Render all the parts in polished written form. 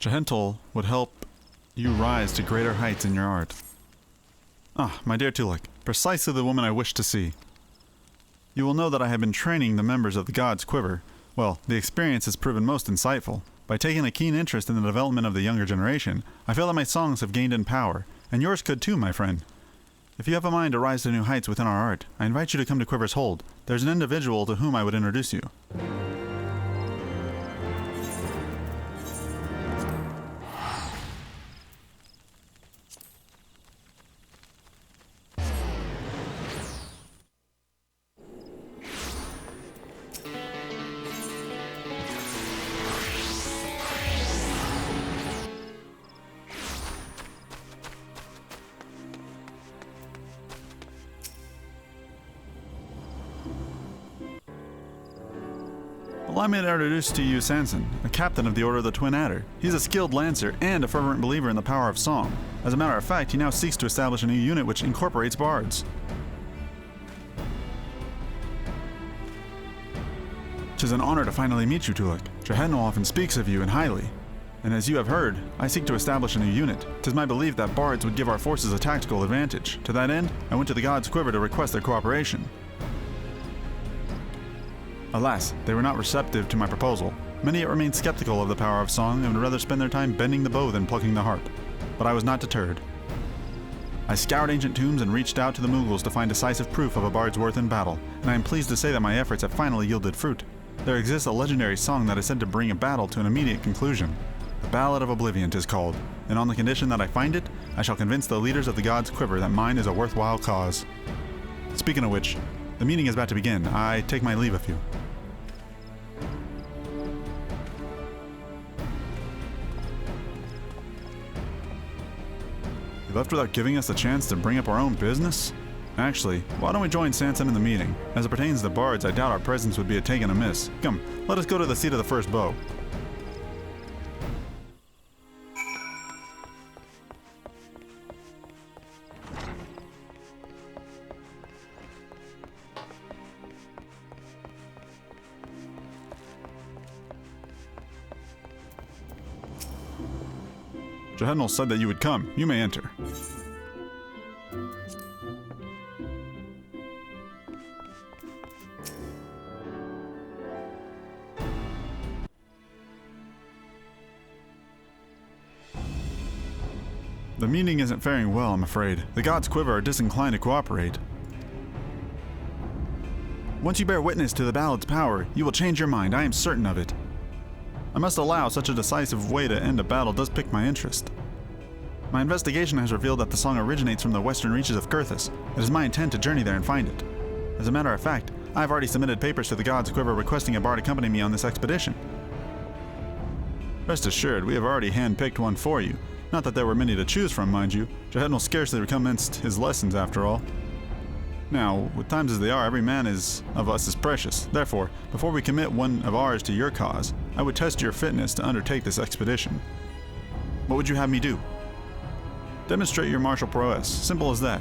Jehentel would help you rise to greater heights in your art. Ah, my dear Tolucc, precisely the woman I wish to see. You will know that I have been training the members of the God's Quiver. Well, the experience has proven most insightful. By taking a keen interest in the development of the younger generation, I feel that my songs have gained in power, and yours could too, my friend. If you have a mind to rise to new heights within our art, I invite you to come to Quiver's Hold. There's an individual to whom I would introduce you. Allow me to introduce to you Samson, a captain of the Order of the Twin Adder. He's a skilled lancer and a fervent believer in the power of song. As a matter of fact, he now seeks to establish a new unit which incorporates bards. Tis an honor to finally meet you, Tolucc. Jehentel often speaks of you and highly. And as you have heard, I seek to establish a new unit. Tis my belief that bards would give our forces a tactical advantage. To that end, I went to the God's Quiver to request their cooperation. Alas, they were not receptive to my proposal. Many yet remained skeptical of the power of song and would rather spend their time bending the bow than plucking the harp. But I was not deterred. I scoured ancient tombs and reached out to the Mughals to find decisive proof of a bard's worth in battle, and I am pleased to say that my efforts have finally yielded fruit. There exists a legendary song that is said to bring a battle to an immediate conclusion. The Ballad of Oblivion 'tis called, and on the condition that I find it, I shall convince the leaders of the God's Quiver that mine is a worthwhile cause. Speaking of which, the meeting is about to begin. I take my leave of you. Left without giving us a chance to bring up our own business? Actually, why don't we join Samson in the meeting? As it pertains to bards, I doubt our presence would be taken amiss. Come, let us go to the seat of the first bow. Jehentel said that you would come. You may enter. The meeting isn't faring well, I'm afraid. The God's Quiver are disinclined to cooperate. Once you bear witness to the ballad's power, you will change your mind, I am certain of it. I must allow such a decisive way to end a battle does pique my interest. My investigation has revealed that the song originates from the western reaches of Kurthus. It is my intent to journey there and find it. As a matter of fact, I have already submitted papers to the God's Quiver requesting a bard accompany me on this expedition. Rest assured, we have already handpicked one for you. Not that there were many to choose from, mind you. Jehentel scarcely recommenced his lessons after all. Now, with times as they are, every man of us is precious. Therefore, before we commit one of ours to your cause, I would test your fitness to undertake this expedition. What would you have me do? Demonstrate your martial prowess. Simple as that.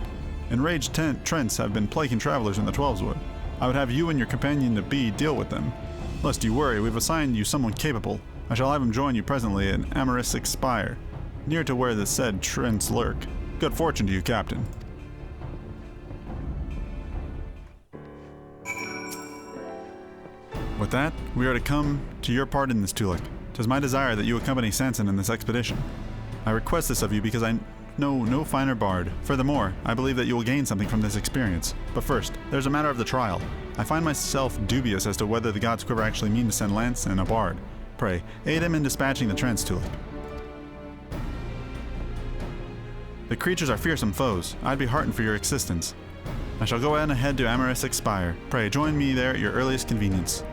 Enraged Trents have been plaguing travelers in the Twelveswood. I would have you and your companion-to-be deal with them. Lest you worry, we've assigned you someone capable. I shall have him join you presently at Amarystic Spire, near to where the said Trents lurk. Good fortune to you, Captain. With that, we are to come to your part in this, Tolucc. 'Tis my desire that you accompany Samson in this expedition. I request this of you because I know no finer bard. Furthermore, I believe that you will gain something from this experience. But first, there's a matter of the trial. I find myself dubious as to whether the God's Quiver actually mean to send Lance and a bard. Pray, aid him in dispatching the Trents, Tolucc. The creatures are fearsome foes. I'd be heartened for your assistance. I shall go on ahead to Amarystic Spire. Pray, join me there at your earliest convenience.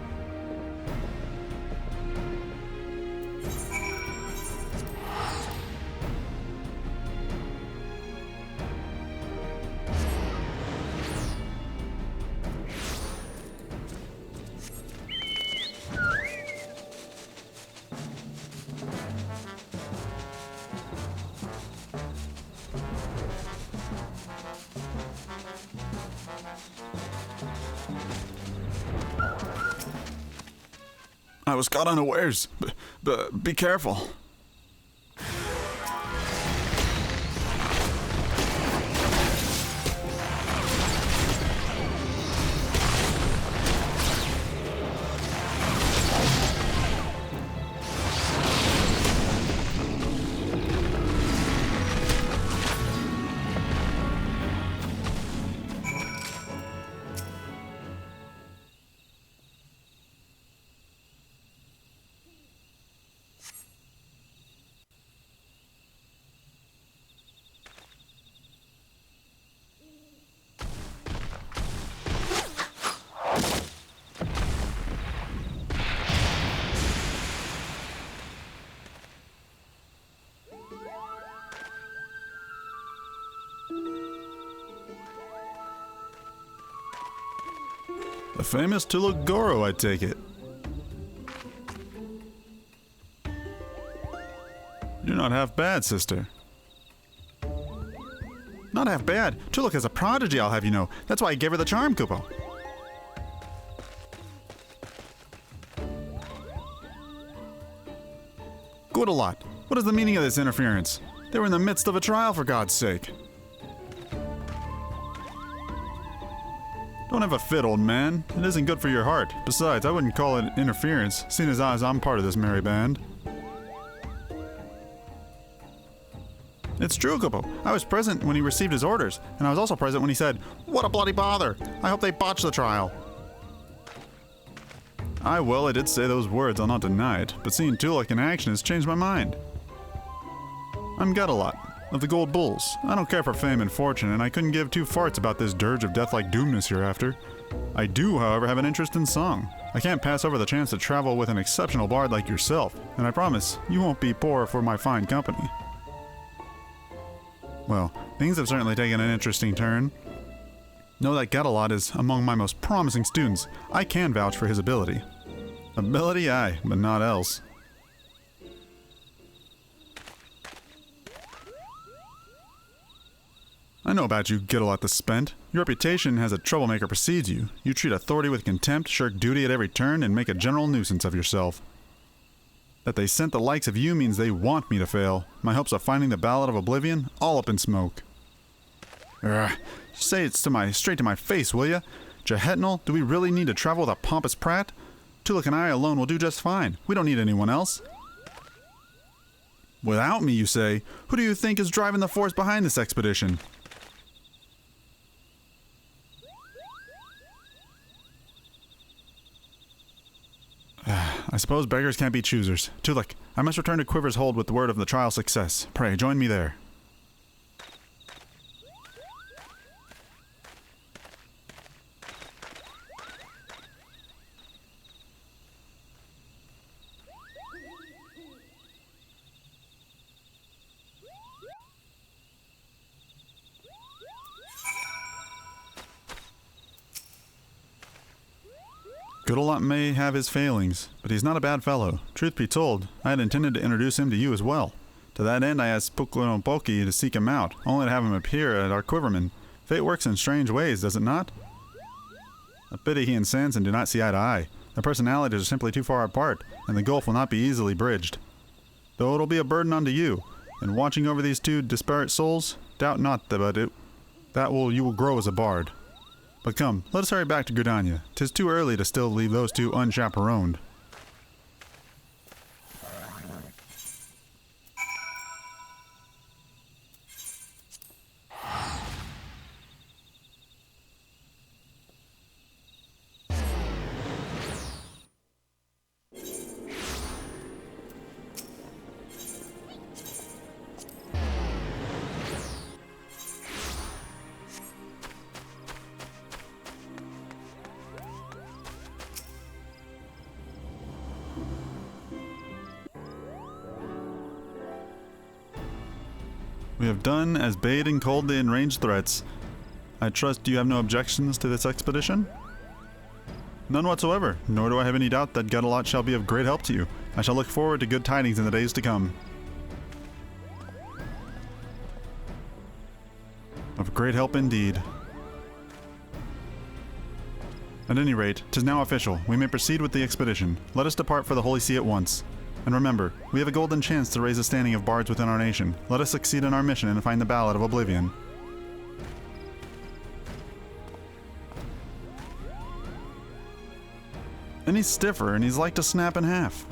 I was caught unawares. Be careful. The famous Tolucc Goro, I take it. You're not half bad, sister. Not half bad. Tolucc is a prodigy, I'll have you know. That's why I gave her the charm, Kupo. Good a lot. What is the meaning of this interference? They were in the midst of a trial, for God's sake. Don't have a fit, old man. It isn't good for your heart. Besides, I wouldn't call it interference, seeing as I'm part of this merry band. It's true, Kupo. I was present when he received his orders, and I was also present when he said, "What a bloody bother! I hope they botch the trial." Well, I did say those words, I'll not deny it, but seeing Tolucc in action has changed my mind. I'm Get-a-Lot, of the Gold Bulls. I don't care for fame and fortune, and I couldn't give two farts about this dirge of death-like doomness hereafter. I do, however, have an interest in song. I can't pass over the chance to travel with an exceptional bard like yourself, and I promise you won't be poor for my fine company. Well, things have certainly taken an interesting turn. Know that Get-a-Lot is among my most promising students. I can vouch for his ability. Ability, aye, but not else. I know about you, Get-a-Lot the Spent. Your reputation as a troublemaker precedes you. You treat authority with contempt, shirk duty at every turn, and make a general nuisance of yourself. That they sent the likes of you means they want me to fail. My hopes of finding the Ballad of Oblivion, all up in smoke. Say it straight to my face, will ya? Jehetnal, do we really need to travel with a pompous prat? Tolucc and I alone will do just fine. We don't need anyone else. Without me, you say? Who do you think is driving the force behind this expedition? I suppose beggars can't be choosers. Tolucc, I must return to Quiver's Hold with the word of the trial's success. Pray, join me there. Get-a-Lot may have his failings, but he's not a bad fellow. Truth be told, I had intended to introduce him to you as well. To that end, I asked Pukunopoki to seek him out, only to have him appear at our Quiverman. Fate works in strange ways, does it not? A pity he and Samson do not see eye to eye. Their personalities are simply too far apart, and the gulf will not be easily bridged. Though it'll be a burden unto you, and watching over these two disparate souls, doubt not you will grow as a bard. But come, let us hurry back to Gridania. 'Tis too early to still leave those two unchaperoned. We have done as bade and called the enraged threats. I trust you have no objections to this expedition? None whatsoever, nor do I have any doubt that Get-a-Lot shall be of great help to you. I shall look forward to good tidings in the days to come. Of great help indeed. At any rate, 'tis now official. We may proceed with the expedition. Let us depart for the Holy See at once. And remember, we have a golden chance to raise the standing of bards within our nation. Let us succeed in our mission and find the Ballad of Oblivion. And he's stiffer, and he's like to snap in half.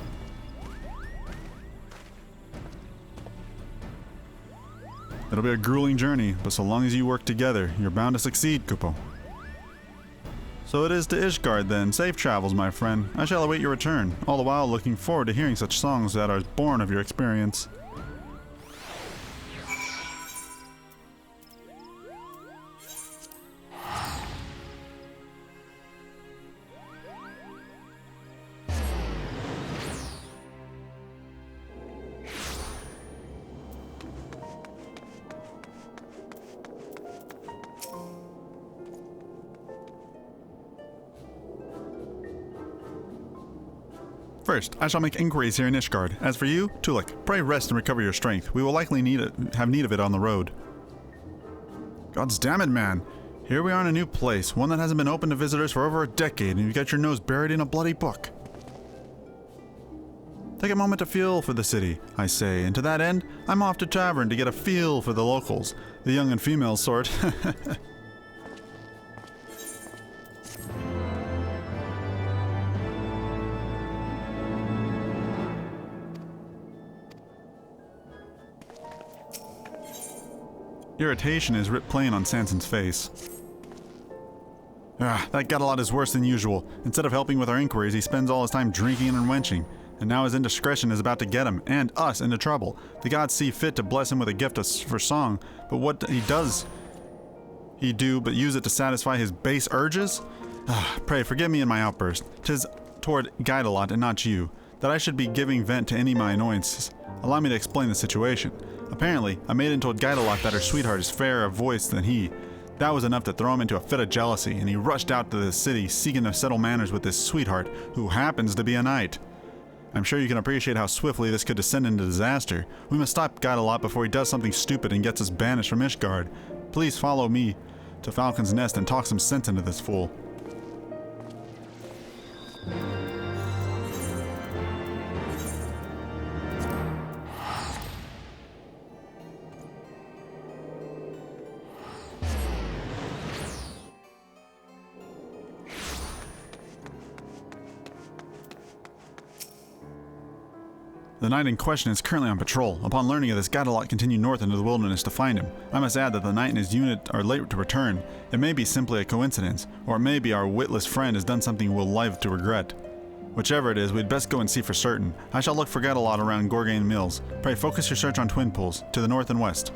It'll be a grueling journey, but so long as you work together, you're bound to succeed, Kupo. So it is to Ishgard then. Safe travels, my friend. I shall await your return, all the while looking forward to hearing such songs that are born of your experience. First, I shall make inquiries here in Ishgard. As for you, Tolucc, pray rest and recover your strength. We will likely have need of it on the road. God's damn it, man. Here we are in a new place, one that hasn't been open to visitors for over a decade, and you've got your nose buried in a bloody book. Take a moment to feel for the city, I say, and to that end, I'm off to tavern to get a feel for the locals, the young and female sort. Irritation is writ plain on Samson's face. That Gadalot is worse than usual. Instead of helping with our inquiries, he spends all his time drinking and wenching. And now his indiscretion is about to get him, and us, into trouble. The gods see fit to bless him with a gift for song, but what does he do but use it to satisfy his base urges? Pray, forgive me in my outburst. 'Tis toward Gadalot and not you, that I should be giving vent to any of my annoyances. Allow me to explain the situation. Apparently, a maiden told Gadalot that her sweetheart is fairer of voice than he. That was enough to throw him into a fit of jealousy, and he rushed out to the city seeking to settle matters with his sweetheart, who happens to be a knight. I'm sure you can appreciate how swiftly this could descend into disaster. We must stop Gadalot before he does something stupid and gets us banished from Ishgard. Please follow me to Falcon's Nest and talk some sense into this fool. The knight in question is currently on patrol. Upon learning of this, Gadalot continued north into the wilderness to find him. I must add that the knight and his unit are late to return. It may be simply a coincidence, or it may be our witless friend has done something we'll live to regret. Whichever it is, we'd best go and see for certain. I shall look for Gadalot around Gorgain Mills. Pray focus your search on Twin Pools, to the north and west.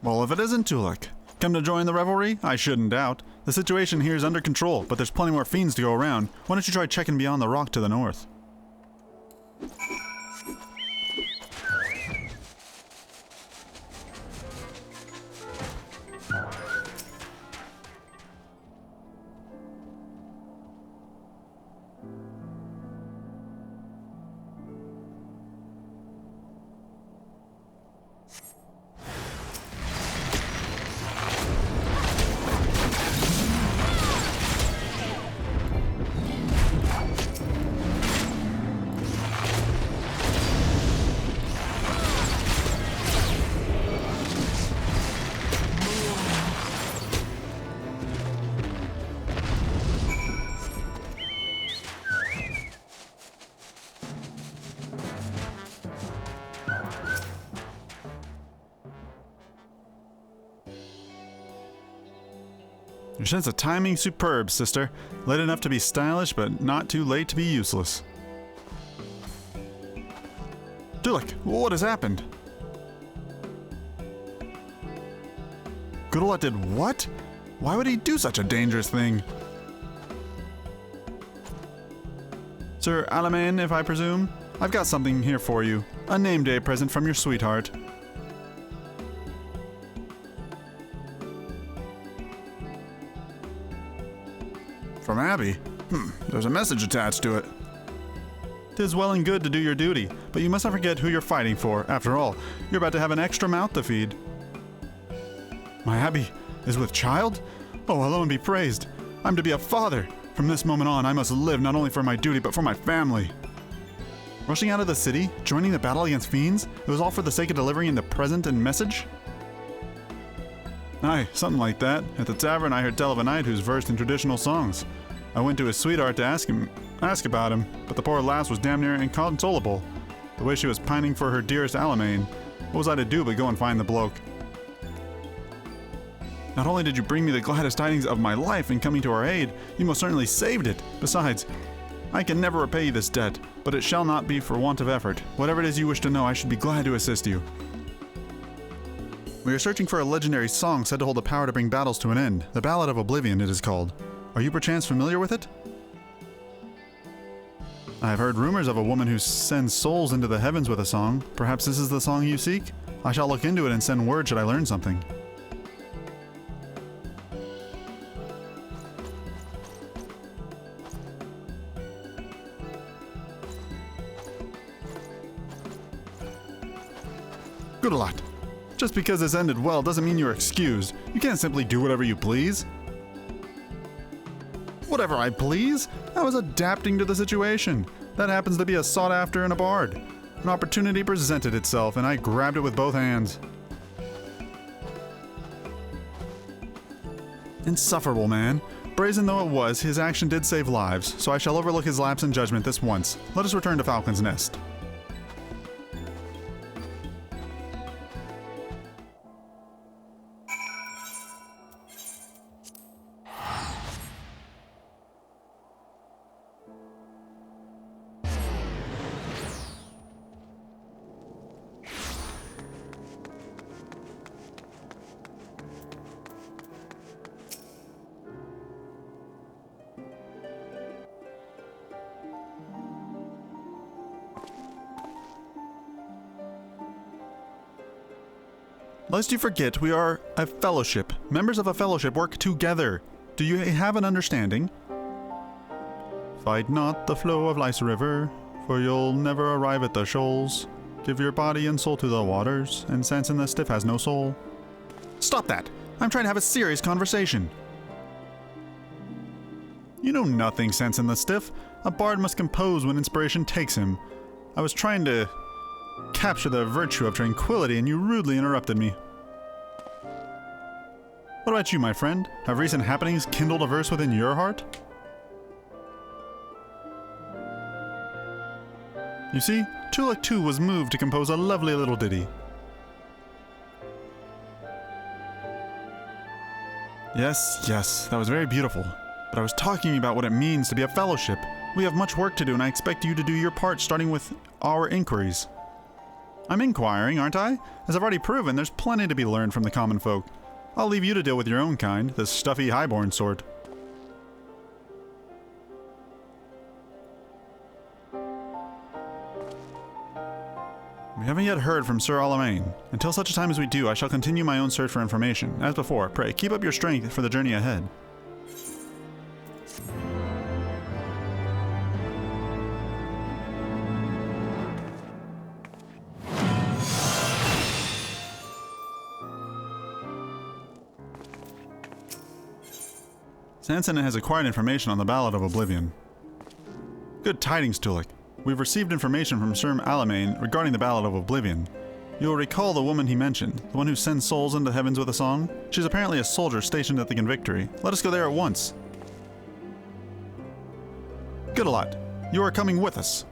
Well, if it isn't Tolucc, come to join the revelry? I shouldn't doubt. The situation here is under control, but there's plenty more fiends to go around. Why don't you try checking beyond the rock to the north? Your sense of timing superb, sister. Late enough to be stylish, but not too late to be useless. Tolucc, what has happened? Gadalot did what? Why would he do such a dangerous thing? Sir Alamein, if I presume? I've got something here for you. A name day present from your sweetheart. From Abby? There's a message attached to it. 'Tis well and good to do your duty, but you must not forget who you're fighting for. After all, you're about to have an extra mouth to feed. My Abby is with child? Oh, alone be praised. I'm to be a father. From this moment on, I must live not only for my duty, but for my family. Rushing out of the city, joining the battle against fiends, it was all for the sake of delivering the present and message? Aye, something like that. At the tavern I heard tell of a knight who's versed in traditional songs. I went to his sweetheart to ask about him, but the poor lass was damn near inconsolable. The way she was pining for her dearest Alamein. What was I to do but go and find the bloke? Not only did you bring me the gladdest tidings of my life in coming to our aid, you most certainly saved it. Besides, I can never repay you this debt, but it shall not be for want of effort. Whatever it is you wish to know, I should be glad to assist you. We are searching for a legendary song said to hold the power to bring battles to an end. The Ballad of Oblivion, it is called. Are you perchance familiar with it? I have heard rumors of a woman who sends souls into the heavens with a song. Perhaps this is the song you seek? I shall look into it and send word should I learn something. Good a lot. Just because this ended well doesn't mean you're excused. You can't simply do whatever you please. Whatever I please? I was adapting to the situation. That happens to be a sought after in a bard. An opportunity presented itself, and I grabbed it with both hands. Insufferable man. Brazen though it was, his action did save lives, so I shall overlook his lapse in judgment this once. Let us return to Falcon's Nest. Lest you forget, we are a fellowship. Members of a fellowship work together. Do you have an understanding? Fight not the flow of life's river, for you'll never arrive at the shoals. Give your body and soul to the waters, and Samson the Stiff has no soul. Stop that! I'm trying to have a serious conversation. You know nothing, Samson the Stiff. A bard must compose when inspiration takes him. I was trying to capture the virtue of tranquility, and you rudely interrupted me. What about you, my friend? Have recent happenings kindled a verse within your heart? You see, Tolucc too was moved to compose a lovely little ditty. Yes, that was very beautiful. But I was talking about what it means to be a fellowship. We have much work to do, and I expect you to do your part, starting with our inquiries. I'm inquiring, aren't I? As I've already proven, there's plenty to be learned from the common folk. I'll leave you to deal with your own kind, the stuffy highborn sort. We haven't yet heard from Sir Alamein. Until such a time as we do, I shall continue my own search for information. As before, pray, keep up your strength for the journey ahead. Samson has acquired information on the Ballad of Oblivion. Good tidings, Tolucc. We've received information from Sir Alamein regarding the Ballad of Oblivion. You'll recall the woman he mentioned, the one who sends souls into heavens with a song? She's apparently a soldier stationed at the Convictory. Let us go there at once. Good a lot. You are coming with us.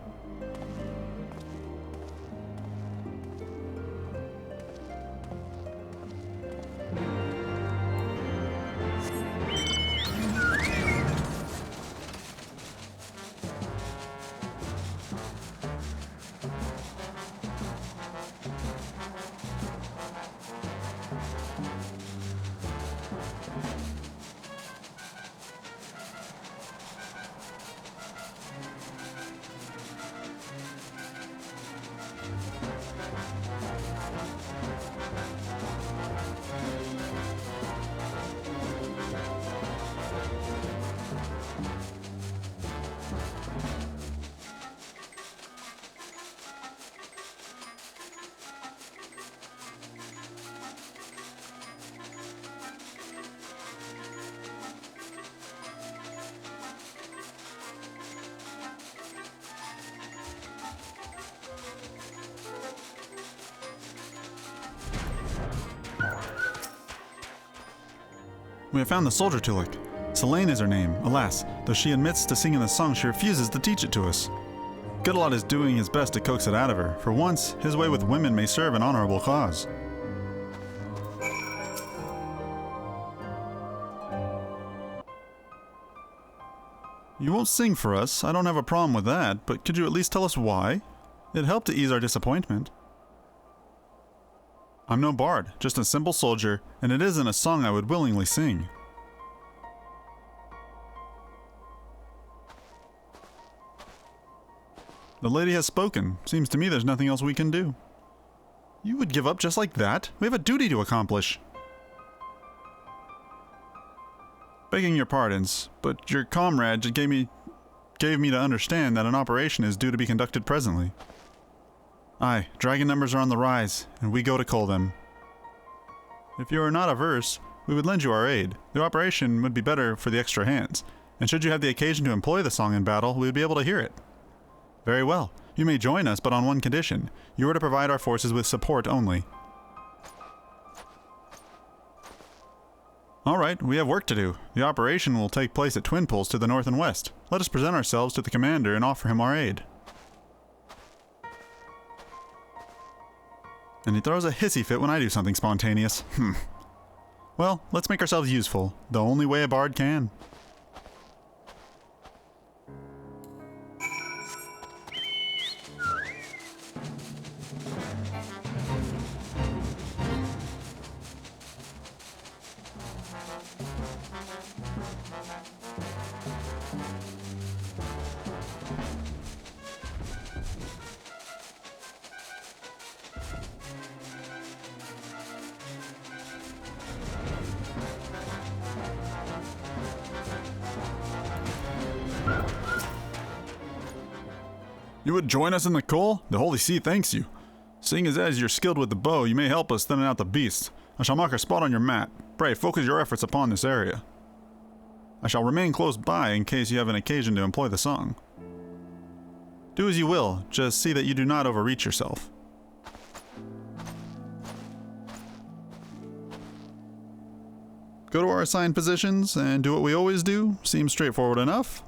We have found the soldier Tolucc. Selene is her name. Alas, though she admits to singing the song, she refuses to teach it to us. Goodalot is doing his best to coax it out of her. For once, his way with women may serve an honorable cause. You won't sing for us, I don't have a problem with that, but could you at least tell us why? It'd help to ease our disappointment. I'm no bard, just a simple soldier, and it isn't a song I would willingly sing. The lady has spoken. Seems to me there's nothing else we can do. You would give up just like that? We have a duty to accomplish. Begging your pardons, but your comrade gave me to understand that an operation is due to be conducted presently. Aye, dragon numbers are on the rise, and we go to cull them. If you are not averse, we would lend you our aid. The operation would be better for the extra hands, and should you have the occasion to employ the song in battle, we would be able to hear it. Very well. You may join us, but on one condition. You are to provide our forces with support only. Alright, we have work to do. The operation will take place at Twin Pools to the north and west. Let us present ourselves to the commander and offer him our aid. And he throws a hissy fit when I do something spontaneous. Well, let's make ourselves useful. The only way a bard can. You would join us in the cull? The Holy See thanks you. Seeing as you're skilled with the bow, you may help us thinning out the beast. I shall mark a spot on your map. Pray, focus your efforts upon this area. I shall remain close by in case you have an occasion to employ the song. Do as you will, just see that you do not overreach yourself. Go to our assigned positions and do what we always do. Seems straightforward enough.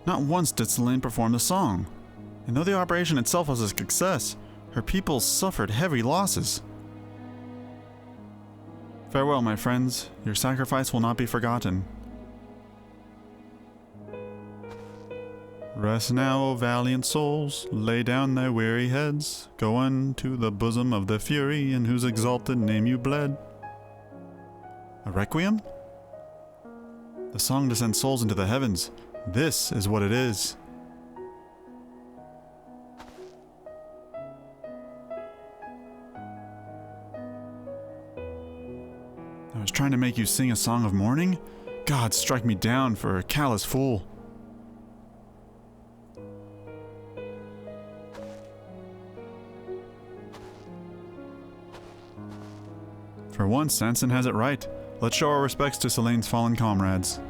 Not once did Selene perform the song, and though the operation itself was a success, her people suffered heavy losses. Farewell, my friends. Your sacrifice will not be forgotten. Rest now, O valiant souls, lay down thy weary heads, go unto the bosom of the Fury, in whose exalted name you bled. A requiem? The song to send souls into the heavens. This is what it is. I was trying to make you sing a song of mourning? God, strike me down for a callous fool. For once, Samson has it right. Let's show our respects to Selene's fallen comrades.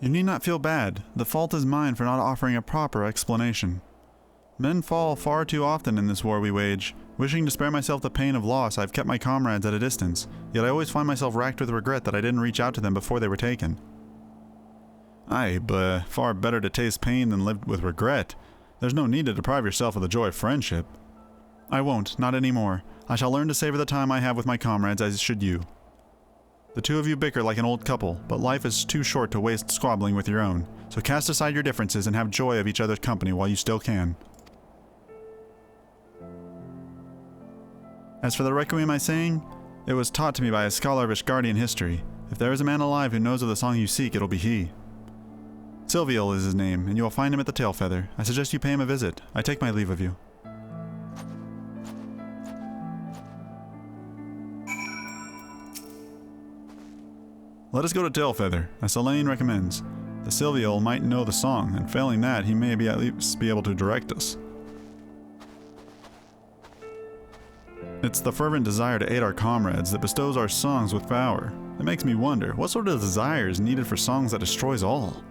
You need not feel bad. The fault is mine for not offering a proper explanation. Men fall far too often in this war we wage. Wishing to spare myself the pain of loss, I've kept my comrades at a distance, yet I always find myself racked with regret that I didn't reach out to them before they were taken. Aye, but far better to taste pain than live with regret. There's no need to deprive yourself of the joy of friendship. I won't, not anymore. I shall learn to savor the time I have with my comrades, as should you. The two of you bicker like an old couple, but life is too short to waste squabbling with your own, so cast aside your differences and have joy of each other's company while you still can. As for the requiem I sang, it was taught to me by a scholar of Ishgardian history. If there is a man alive who knows of the song you seek, it'll be he. Silviel is his name, and you will find him at the Tailfeather. I suggest you pay him a visit. I take my leave of you. Let us go to Tailfeather, as Selene recommends. The Silviel might know the song, and failing that, he may at least be able to direct us. It's the fervent desire to aid our comrades that bestows our songs with power. It makes me wonder, what sort of desire is needed for songs that destroys all?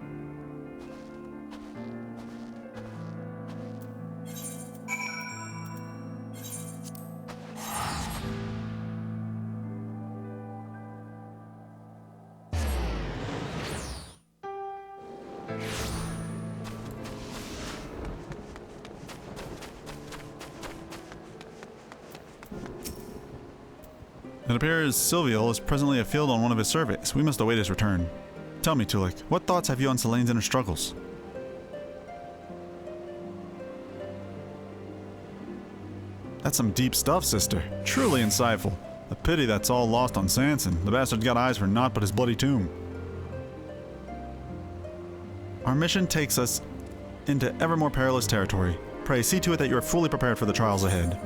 It appears Silviel is presently afield on one of his surveys. We must await his return. Tell me, Tolucc, what thoughts have you on Selene's inner struggles? That's some deep stuff, sister. Truly insightful. A pity that's all lost on Samson. The bastard's got eyes for naught but his bloody tomb. Our mission takes us into ever more perilous territory. Pray see to it that you are fully prepared for the trials ahead.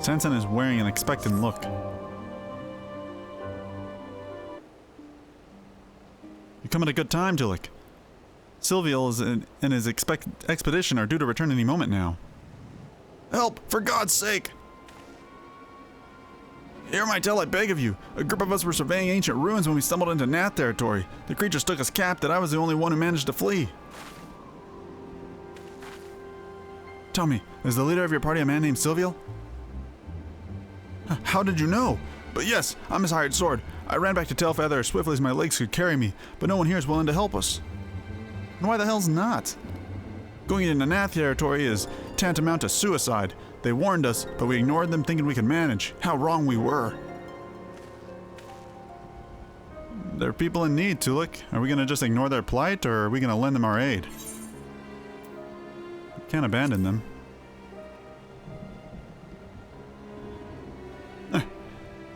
Samson is wearing an expectant look. You come at a good time, Tolucc. Silviel and his expedition are due to return any moment now. Help, for God's sake! Hear my tale, I beg of you. A group of us were surveying ancient ruins when we stumbled into Nath territory. The creatures took us captive. I was the only one who managed to flee. Tell me, is the leader of your party a man named Silviel? How did you know? But yes, I'm his hired sword. I ran back to Tailfeather as swiftly as my legs could carry me, but no one here is willing to help us. And why the hell's not? Going into Nath territory is tantamount to suicide. They warned us, but we ignored them thinking we could manage. How wrong we were. They're people in need, Tolucc. Are we going to just ignore their plight, or are we going to lend them our aid? We can't abandon them.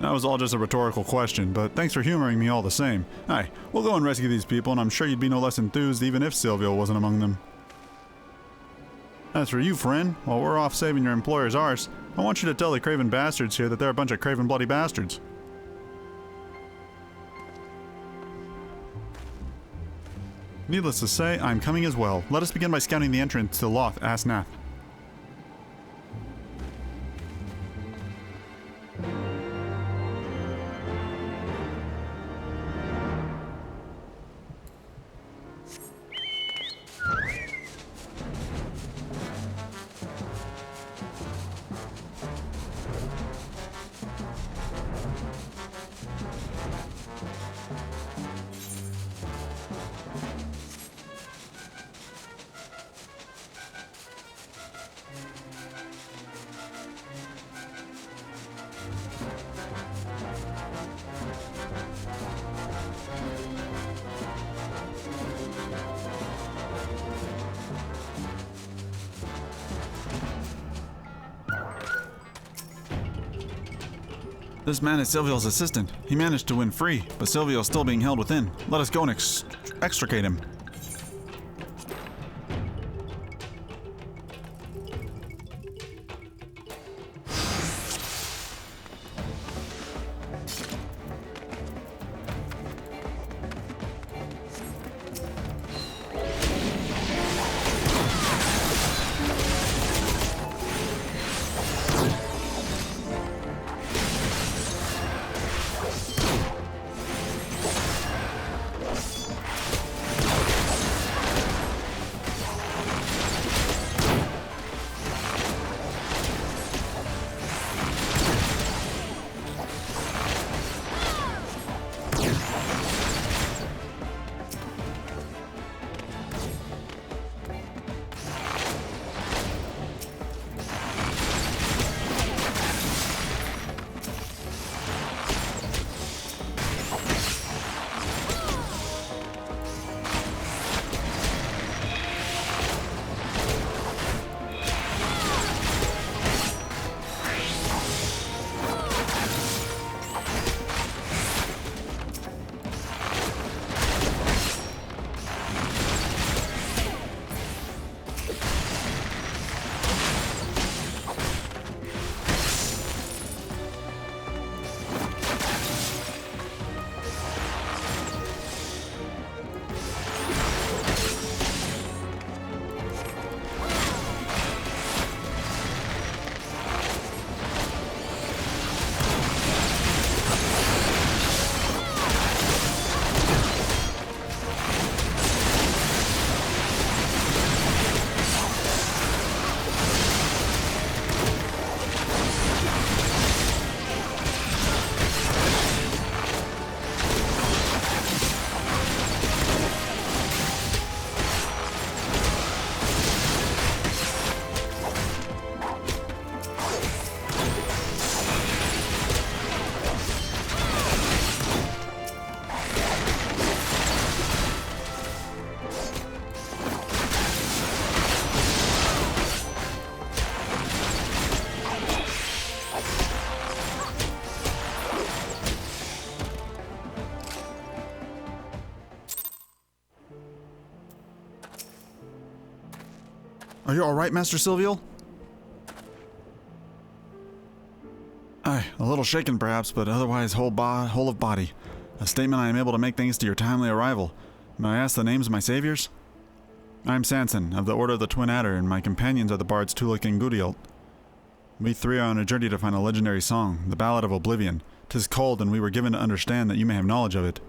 That was all just a rhetorical question, but thanks for humoring me all the same. Aye, we'll go and rescue these people, and I'm sure you'd be no less enthused even if Silviel wasn't among them. As for you, friend, while we're off saving your employer's arse, I want you to tell the craven bastards here that they're a bunch of craven bloody bastards. Needless to say, I'm coming as well. Let us begin by scouting the entrance to Loth Asnath. This man is Silviel's assistant. He managed to win free, but Silviel is still being held within. Let us go and extricate him. Are you alright, Master Silvial? Aye, a little shaken perhaps, but otherwise whole of body. A statement I am able to make thanks to your timely arrival. May I ask the names of my saviors? I am Samson, of the Order of the Twin Adder, and my companions are the bards Tolucc and Gudielt. We three are on a journey to find a legendary song, the Ballad of Oblivion. 'Tis cold, and we were given to understand that you may have knowledge of it.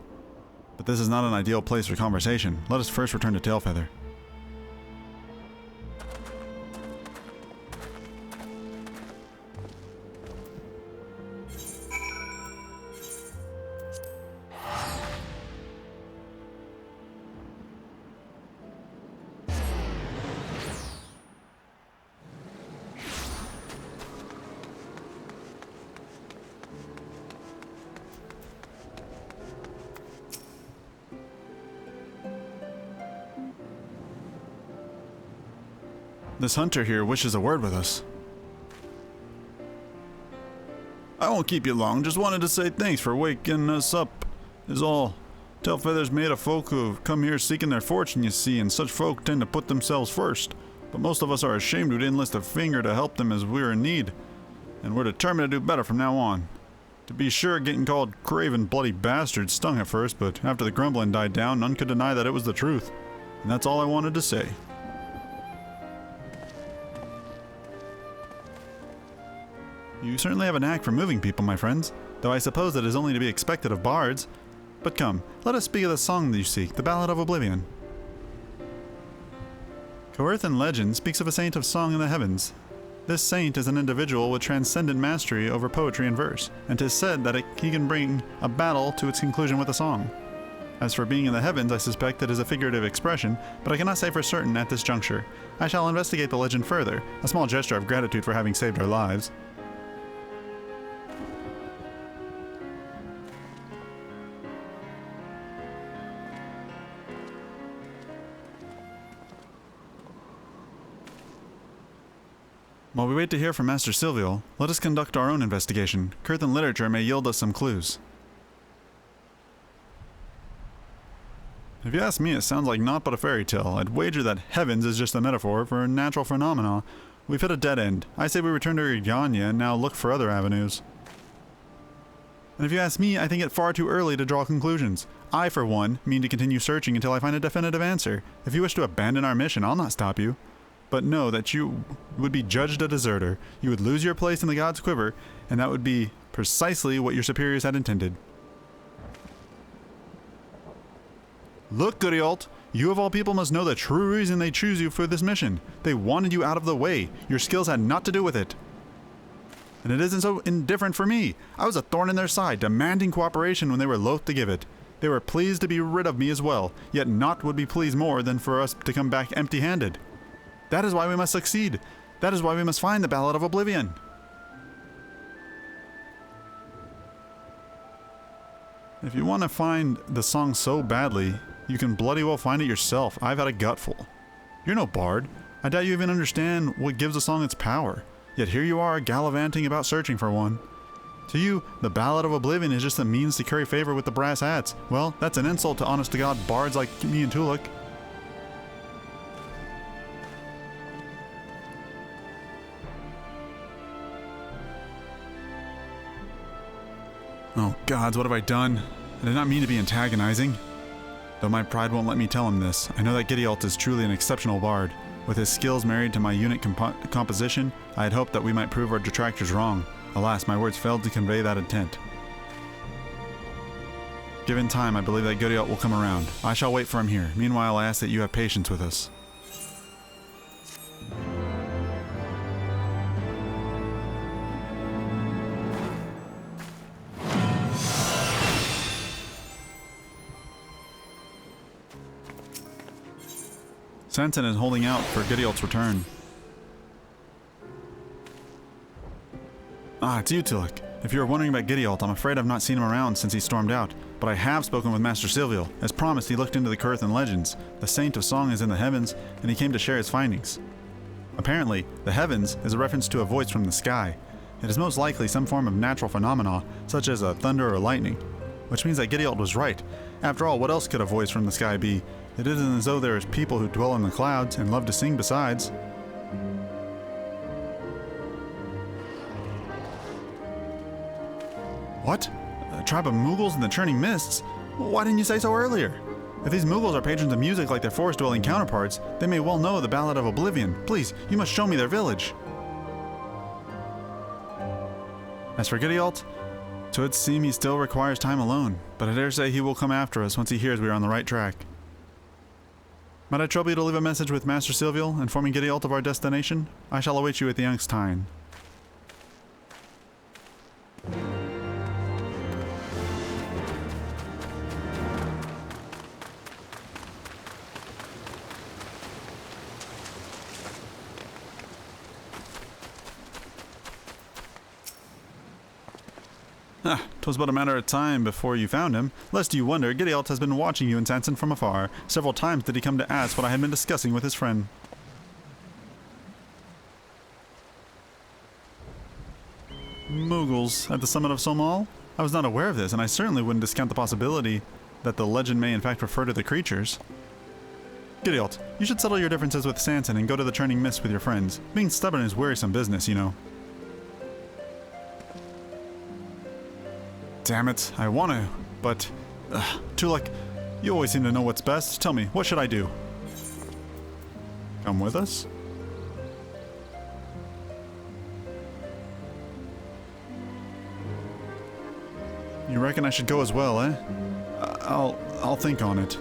But this is not an ideal place for conversation. Let us first return to Tailfeather. This hunter here wishes a word with us. I won't keep you long, just wanted to say thanks for waking us up, is all. Tailfeather's made of folk who've come here seeking their fortune, you see, and such folk tend to put themselves first. But most of us are ashamed we didn't lift a finger to help them as we're in need, and we're determined to do better from now on. To be sure, getting called craven bloody bastards stung at first, but after the grumbling died down, none could deny that it was the truth. And that's all I wanted to say. You certainly have a knack for moving people, my friends, though I suppose that is only to be expected of bards. But come, let us speak of the song that you seek, the Ballad of Oblivion. Coerthan legend speaks of a saint of song in the heavens. This saint is an individual with transcendent mastery over poetry and verse, and 'tis said that he can bring a battle to its conclusion with a song. As for being in the heavens, I suspect it is a figurative expression, but I cannot say for certain at this juncture. I shall investigate the legend further, a small gesture of gratitude for having saved our lives. While we wait to hear from Master Silvial, let us conduct our own investigation. Coerthan literature may yield us some clues. If you ask me, it sounds like naught but a fairy tale. I'd wager that heavens is just a metaphor for a natural phenomena. We've hit a dead end. I say we return to Rigyania and now look for other avenues. And if you ask me, I think it far too early to draw conclusions. I, for one, mean to continue searching until I find a definitive answer. If you wish to abandon our mission, I'll not stop you. But know that you would be judged a deserter. You would lose your place in the god's quiver, and that would be precisely what your superiors had intended. Look, Gudielt, you of all people must know the true reason they choose you for this mission. They wanted you out of the way. Your skills had naught to do with it. And it isn't so indifferent for me. I was a thorn in their side, demanding cooperation when they were loath to give it. They were pleased to be rid of me as well, yet naught would be pleased more than for us to come back empty-handed. That is why we must succeed. That is why we must find the Ballad of Oblivion. If you want to find the song so badly, you can bloody well find it yourself. I've had a gutful. You're no bard. I doubt you even understand what gives a song its power. Yet here you are, gallivanting about searching for one. To you, the Ballad of Oblivion is just a means to curry favor with the brass hats. Well, that's an insult to honest-to-God bards like me and Tolucc. Oh gods, what have I done? I did not mean to be antagonizing. Though my pride won't let me tell him this, I know that Gudielt is truly an exceptional bard. With his skills married to my unit composition, I had hoped that we might prove our detractors wrong. Alas, my words failed to convey that intent. Given time, I believe that Gudielt will come around. I shall wait for him here. Meanwhile, I ask that you have patience with us. Samson is holding out for Gudielt's return. Ah, it's you, Tolucc. If you are wondering about Gudielt, I'm afraid I've not seen him around since he stormed out, but I have spoken with Master Silvial. As promised, he looked into the Coerthan legends. The Saint of Song is in the heavens, and he came to share his findings. Apparently, the heavens is a reference to a voice from the sky. It is most likely some form of natural phenomena, such as a thunder or lightning, which means that Gudielt was right. After all, what else could a voice from the sky be? It isn't as though there is people who dwell in the clouds and love to sing besides. What? A tribe of Mughals in the Churning Mists? Why didn't you say so earlier? If these Mughals are patrons of music like their forest-dwelling counterparts, they may well know the Ballad of Oblivion. Please, you must show me their village. As for Gideolt, it would seem he still requires time alone, but I dare say he will come after us once he hears we are on the right track. Might I trouble you to leave a message with Master Silviel, informing Gideolt of our destination? I shall await you at the Youngstein. Ah, 'twas but a matter of time before you found him. Lest you wonder, Gideolt has been watching you and Samson from afar. Several times did he come to ask what I had been discussing with his friend. Mughals at the summit of Somal? I was not aware of this, and I certainly wouldn't discount the possibility that the legend may in fact refer to the creatures. Gideolt, you should settle your differences with Samson and go to the Churning Mist with your friends. Being stubborn is wearisome business, you know. Damn it, I want to, but... Tolucc, you always seem to know what's best. Tell me, what should I do? Come with us? You reckon I should go as well, eh? I'll think on it.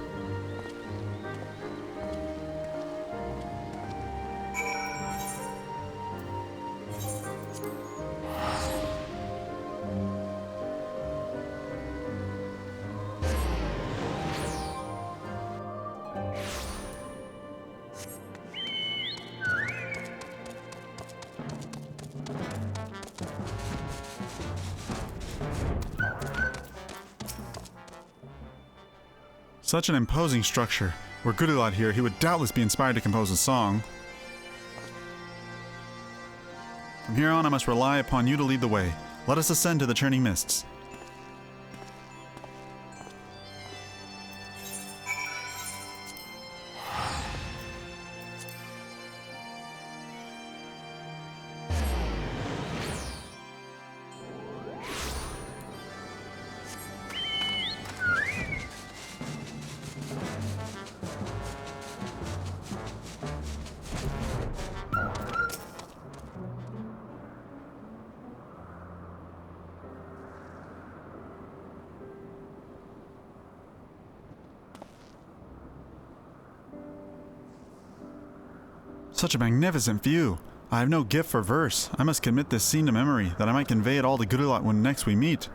Such an imposing structure. Were Read-aloud here, he would doubtless be inspired to compose a song. From here on, I must rely upon you to lead the way. Let us ascend to the Churning Mists. Such a magnificent view. I have no gift for verse. I must commit this scene to memory, that I might convey it all to Read-aloud when next we meet.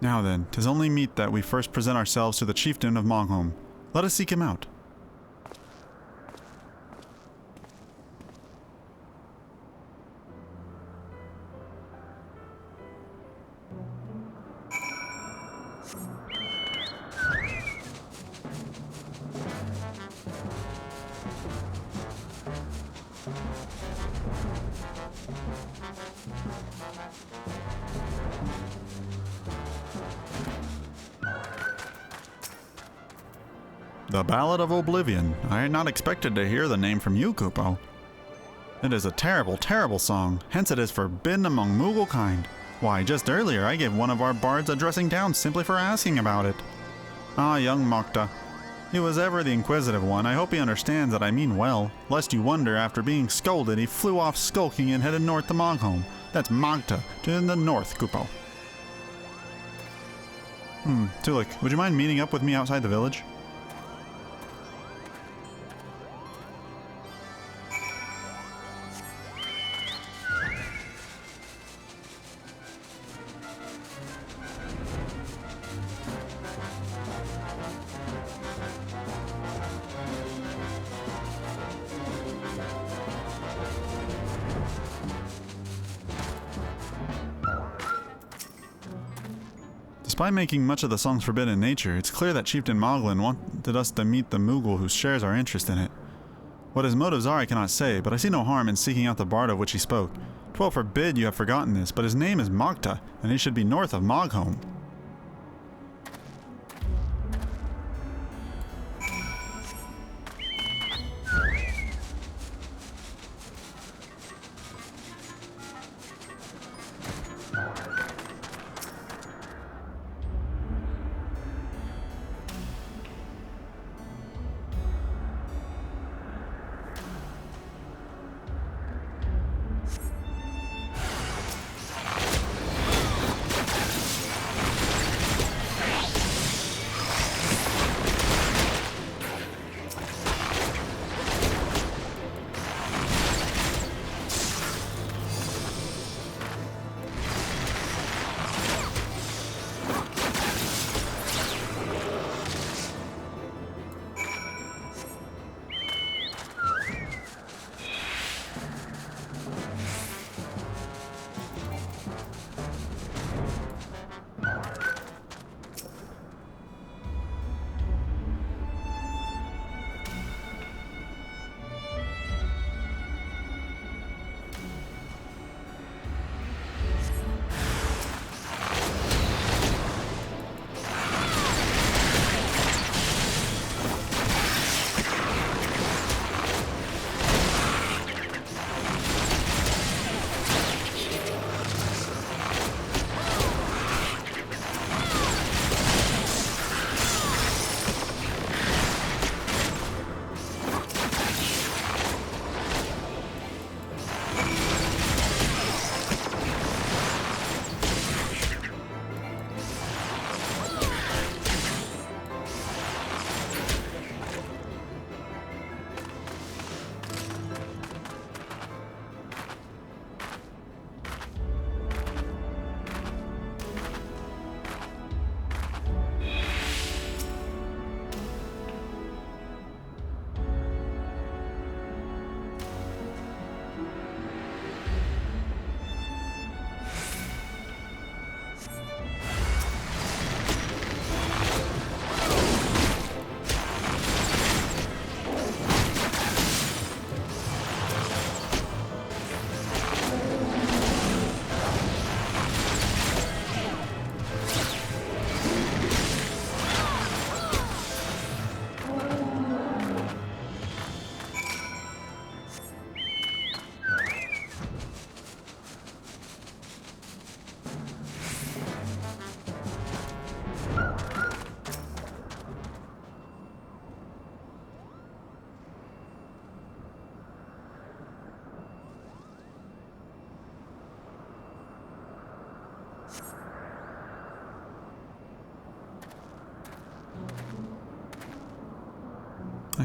Now then, 'tis only meet that we first present ourselves to the chieftain of Mogholm. Let us seek him out. The Ballad of Oblivion. I had not expected to hear the name from you, Kupo. It is a terrible, terrible song. Hence it is forbidden among Mughal kind. Why, just earlier I gave one of our bards a dressing down simply for asking about it. Ah, young Mokta. He was ever the inquisitive one. I hope he understands that I mean well. Lest you wonder, after being scolded, he flew off skulking and headed north to Mogholm. That's Mokta, to the north, Kupo. Tolucc, would you mind meeting up with me outside the village? Despite making much of the song's forbidden nature, it's clear that Chieftain Moglin wanted us to meet the Mughal who shares our interest in it. What his motives are I cannot say, but I see no harm in seeking out the bard of which he spoke. 'Twill forbid you have forgotten this, but his name is Mokta, and he should be north of Mogholm.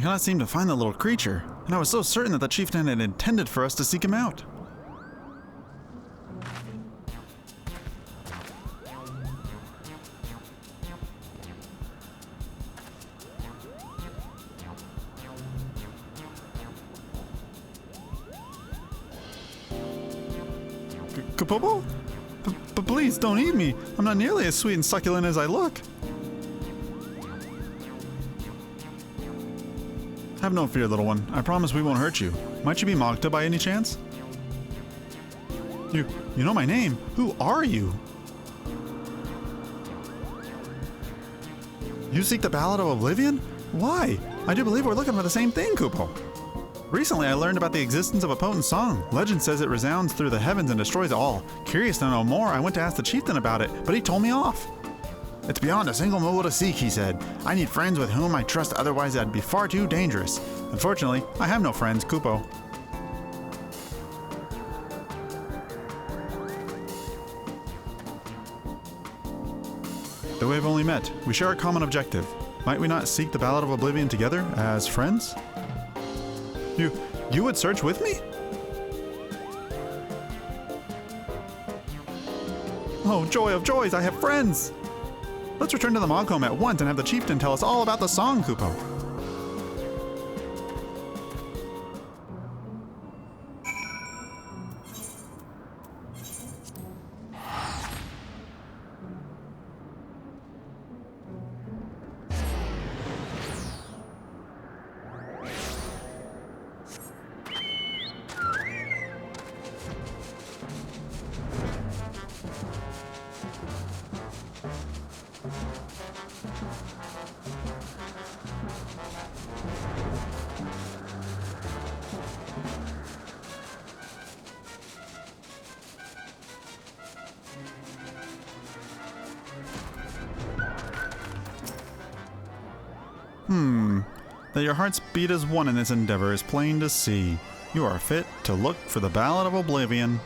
cannot seem to find the little creature, and I was so certain that the chieftain had intended for us to seek him out. Kapopo? But please, don't eat me. I'm not nearly as sweet and succulent as I look. Have no fear, little one. I promise we won't hurt you. Might you be Magda by any chance? You know my name. Who are you? You seek the Ballad of Oblivion? Why? I do believe we're looking for the same thing, Kupo. Recently, I learned about the existence of a potent song. Legend says it resounds through the heavens and destroys all. Curious to know more, I went to ask the chieftain about it, but he told me off. It's beyond a single move to seek, he said. I need friends with whom I trust, otherwise that'd be far too dangerous. Unfortunately, I have no friends, Kupo. Though we have only met, we share a common objective. Might we not seek the Ballad of Oblivion together, as friends? You would search with me? Oh, joy of joys, I have friends! Let's return to the Mogcombe at once and have the chieftain tell us all about the song, Kupo. That your hearts beat as one in this endeavor is plain to see. You are fit to look for the Ballad of Oblivion.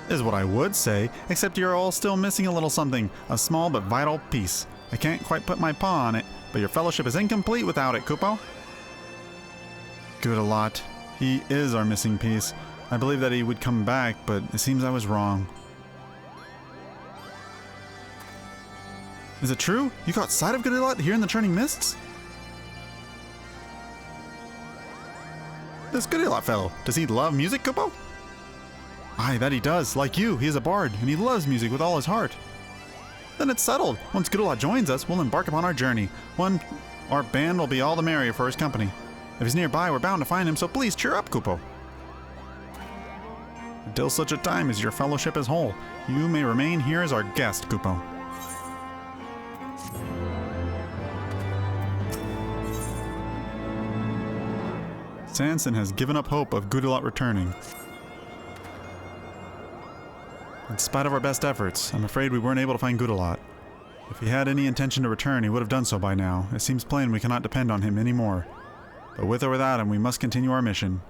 Is what I would say, except you're all still missing a little something, a small but vital piece. I can't quite put my paw on it, but your fellowship is incomplete without it, Kupo. Good a lot. He is our missing piece. I believe that he would come back, but it seems I was wrong. Is it true? You caught sight of Good-a-lot here in the churning mists? This Good-a-lot fellow, does he love music, Kupo? Aye, that he does. Like you, he is a bard, and he loves music with all his heart. Then it's settled. Once Good-a-lot joins us, we'll embark upon our journey. Our band will be all the merrier for his company. If he's nearby, we're bound to find him, so please cheer up, Kupo. Until such a time as your fellowship is whole, you may remain here as our guest, Kupo. Samson has given up hope of Good-a-lot returning. In spite of our best efforts, I'm afraid we weren't able to find Good-a-lot. If he had any intention to return, he would have done so by now. It seems plain we cannot depend on him anymore. But with or without him, we must continue our mission.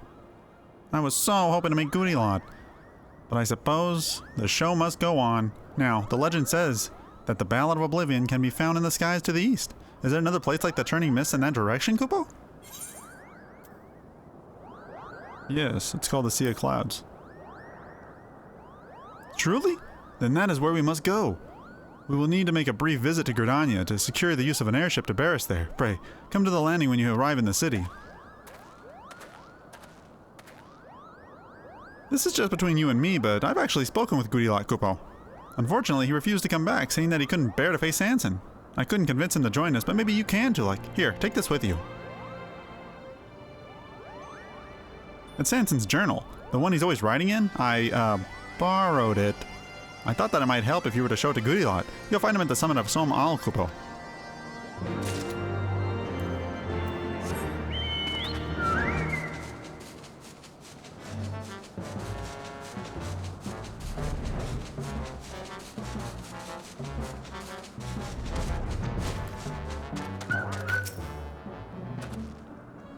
I was so hoping to meet Good-a-lot. But I suppose the show must go on. Now, the legend says that the Ballad of Oblivion can be found in the skies to the east. Is there another place like the Churning Mists in that direction, Kupo? Yes, it's called the Sea of Clouds. Truly? Then that is where we must go. We will need to make a brief visit to Gridania to secure the use of an airship to bear us there. Pray, come to the landing when you arrive in the city. This is just between you and me, but I've actually spoken with Good-a-lot, Kupo. Unfortunately, he refused to come back, saying that he couldn't bear to face Samson. I couldn't convince him to join us, but maybe you can, Tolucc. Here, take this with you. It's Samson's journal, the one he's always writing in. I borrowed it. I thought that it might help if you were to show it to Good-a-lot. You'll find him at the summit of Som Al, Kupo.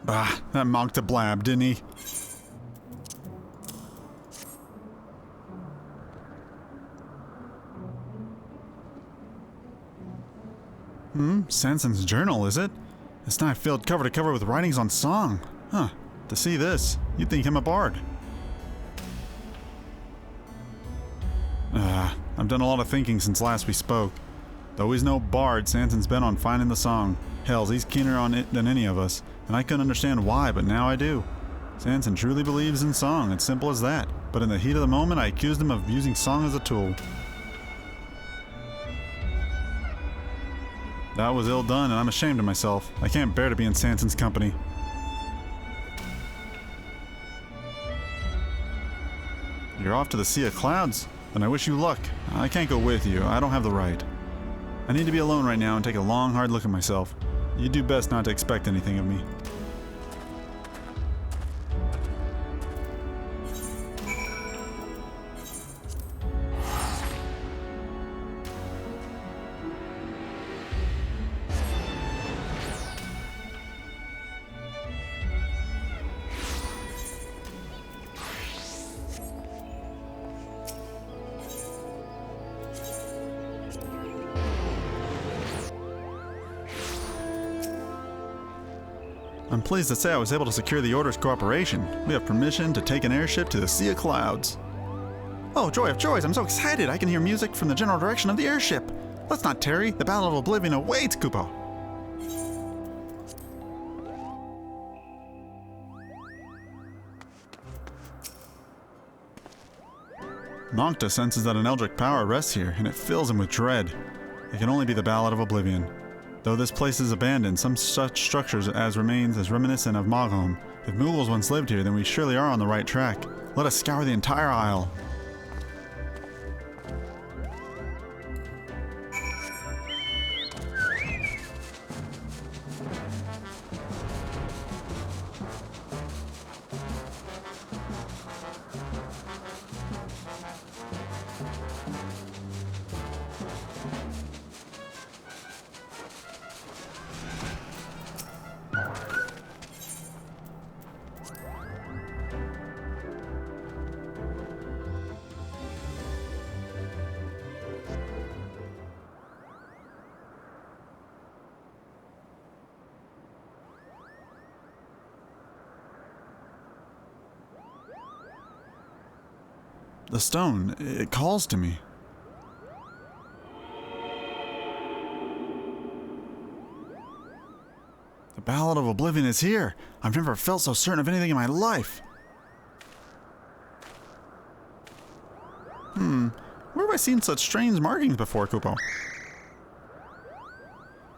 Bah, that monk to blab, didn't he? Samson's journal, is it? It's now filled cover to cover with writings on song. Huh. To see this, you'd think him a bard. I've done a lot of thinking since last we spoke. Though he's no bard, Samson's bent on finding the song. Hells, he's keener on it than any of us, and I couldn't understand why, but now I do. Samson truly believes in song, it's simple as that. But in the heat of the moment, I accused him of using song as a tool. That was ill done, and I'm ashamed of myself. I can't bear to be in Samson's company. You're off to the Sea of Clouds? Then I wish you luck. I can't go with you. I don't have the right. I need to be alone right now and take a long, hard look at myself. You do best not to expect anything of me. I'm pleased to say I was able to secure the Order's cooperation. We have permission to take an airship to the Sea of Clouds. Oh, joy of joys, I'm so excited! I can hear music from the general direction of the airship! Let's not tarry, the Ballad of Oblivion awaits, Kupo! Nocta senses that an eldritch power rests here, and it fills him with dread. It can only be the Ballad of Oblivion. Though this place is abandoned, some such structures as remains as reminiscent of Maghom. If Mughals once lived here, then we surely are on the right track. Let us scour the entire isle. The stone, it calls to me. The Ballad of Oblivion is here. I've never felt so certain of anything in my life. Where have I seen such strange markings before, Kupo?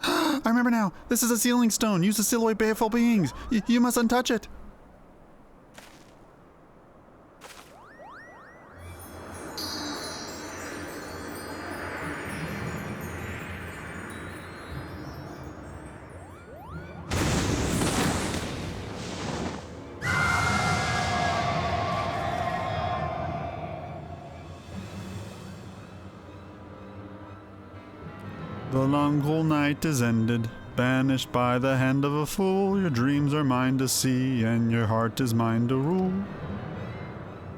I remember now. This is a sealing stone. Used to seal away baleful beings. You must untouch it. The long cold night is ended, banished by the hand of a fool. Your dreams are mine to see, and your heart is mine to rule.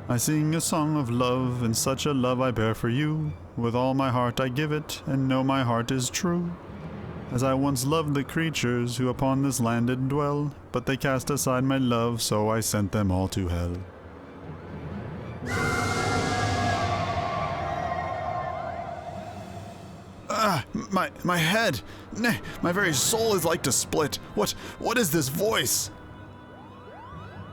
I sing a song of love, and such a love I bear for you. With all my heart I give it, and know my heart is true. As I once loved the creatures who upon this land did dwell, but they cast aside my love, so I sent them all to hell. My head! Nay, my very soul is like to split. What is this voice?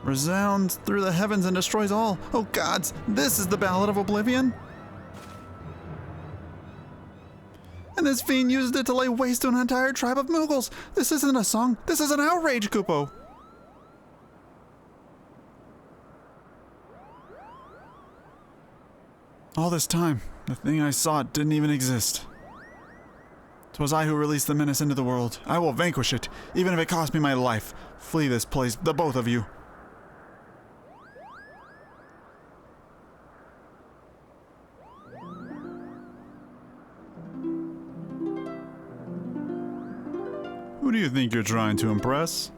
Resounds through the heavens and destroys all. Oh gods, this is the Ballad of Oblivion? And this fiend used it to lay waste to an entire tribe of Mughals. This isn't a song, this is an outrage, Kupo. All this time, the thing I sought didn't even exist. 'Twas I who released the menace into the world. I will vanquish it, even if it cost me my life. Flee this place, the both of you. Who do you think you're trying to impress?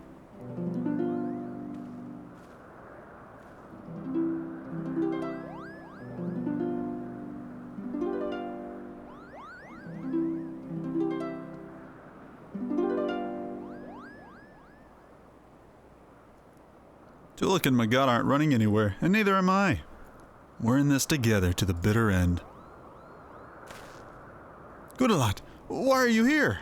Tolucc and my god aren't running anywhere, and neither am I. We're in this together to the bitter end. Good-a-lot, why are you here?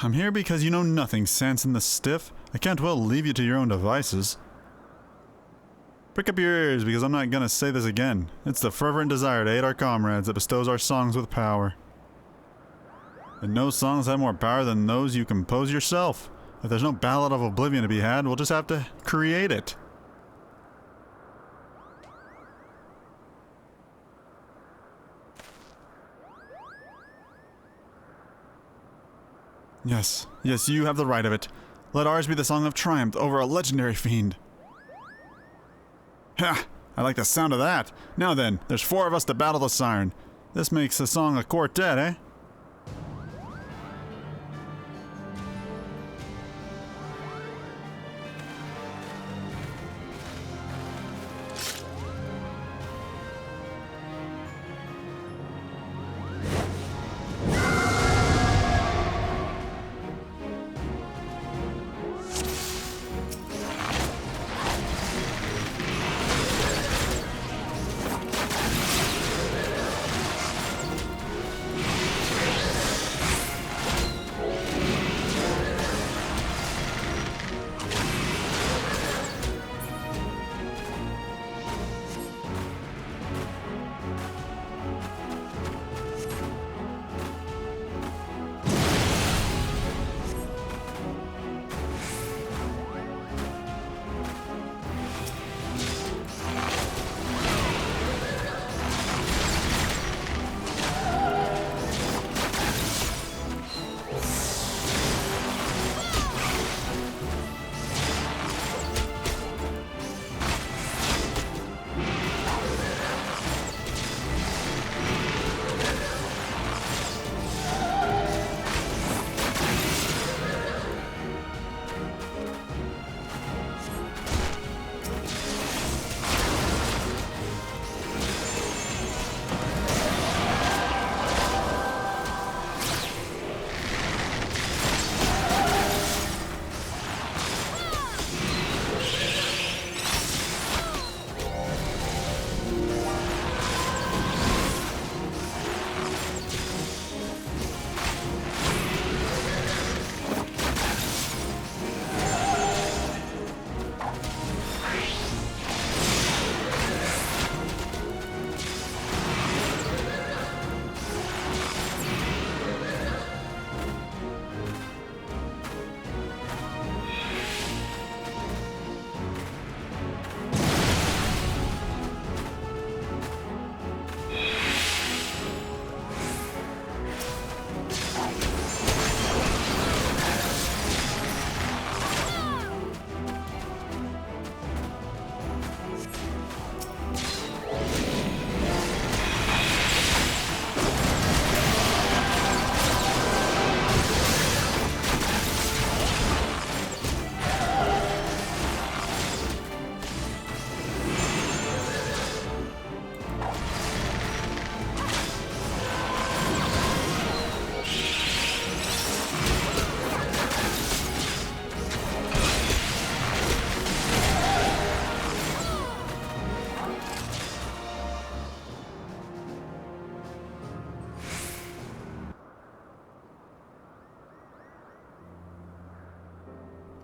I'm here because you know nothing, Samson the Stiff. I can't well leave you to your own devices. Prick up your ears, because I'm not gonna say this again. It's the fervent desire to aid our comrades that bestows our songs with power. And no songs have more power than those you compose yourself. If there's no Ballad of Oblivion to be had, we'll just have to create it. Yes, you have the right of it. Let ours be the song of triumph over a legendary fiend. Ha! I like the sound of that. Now then, there's 4 of us to battle the siren. This makes the song a quartet, eh?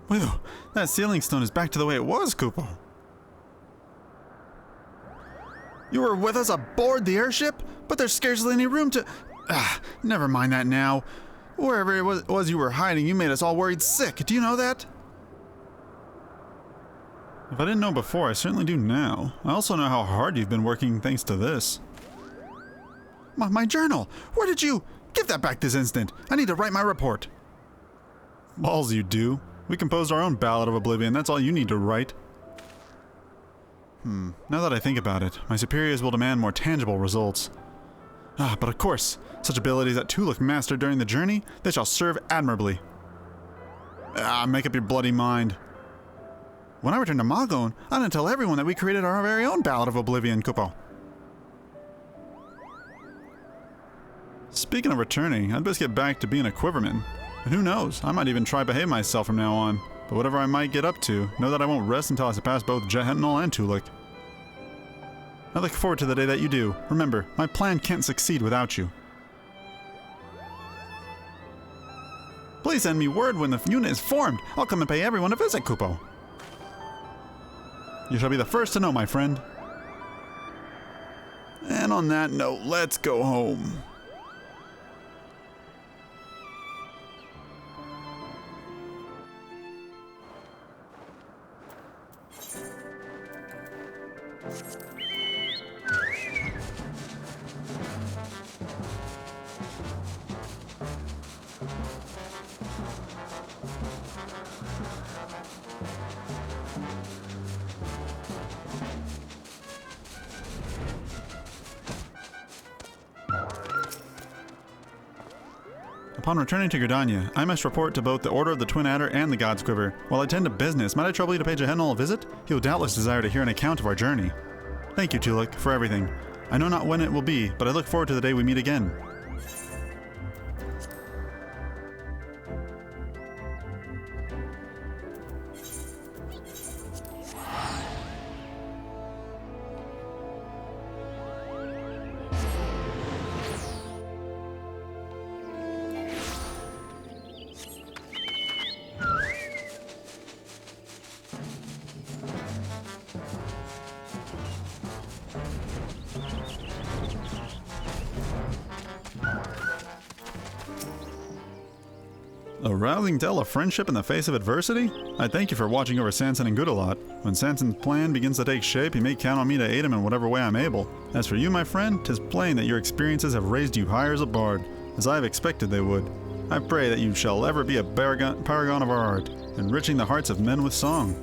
Whew, that sealing stone is back to the way it was, Kupo. You were with us aboard the airship? But there's scarcely any room to... never mind that now. Wherever it was you were hiding, you made us all worried sick. Do you know that? If I didn't know before, I certainly do now. I also know how hard you've been working thanks to this. My journal! Where did you... Give that back this instant! I need to write my report. Balls you do. We composed our own Ballad of Oblivion, that's all you need to write. Now that I think about it, my superiors will demand more tangible results. But of course, such abilities that Tolucc mastered during the journey, they shall serve admirably. Make up your bloody mind. When I return to Magon, I'm gonna tell everyone that we created our very own Ballad of Oblivion, Kupo. Speaking of returning, I'd best get back to being a quiverman. And who knows, I might even try behave myself from now on. But whatever I might get up to, know that I won't rest until I surpass both Jehenol and Tolucc. I look forward to the day that you do. Remember, my plan can't succeed without you. Please send me word when the unit is formed. I'll come and pay everyone a visit, Kupo. You shall be the first to know, my friend. And on that note, let's go home. Upon returning to Gridania, I must report to both the Order of the Twin Adder and the God's Quiver. While I tend to business, might I trouble you to pay Jehenol a visit? He will doubtless desire to hear an account of our journey. Thank you, Tolucc, for everything. I know not when it will be, but I look forward to the day we meet again. A rousing tale of friendship in the face of adversity? I thank you for watching over Samson and Good-a-lot. When Samson's plan begins to take shape, he may count on me to aid him in whatever way I'm able. As for you, my friend, 'tis plain that your experiences have raised you higher as a bard, as I have expected they would. I pray that you shall ever be a paragon of our art, enriching the hearts of men with song.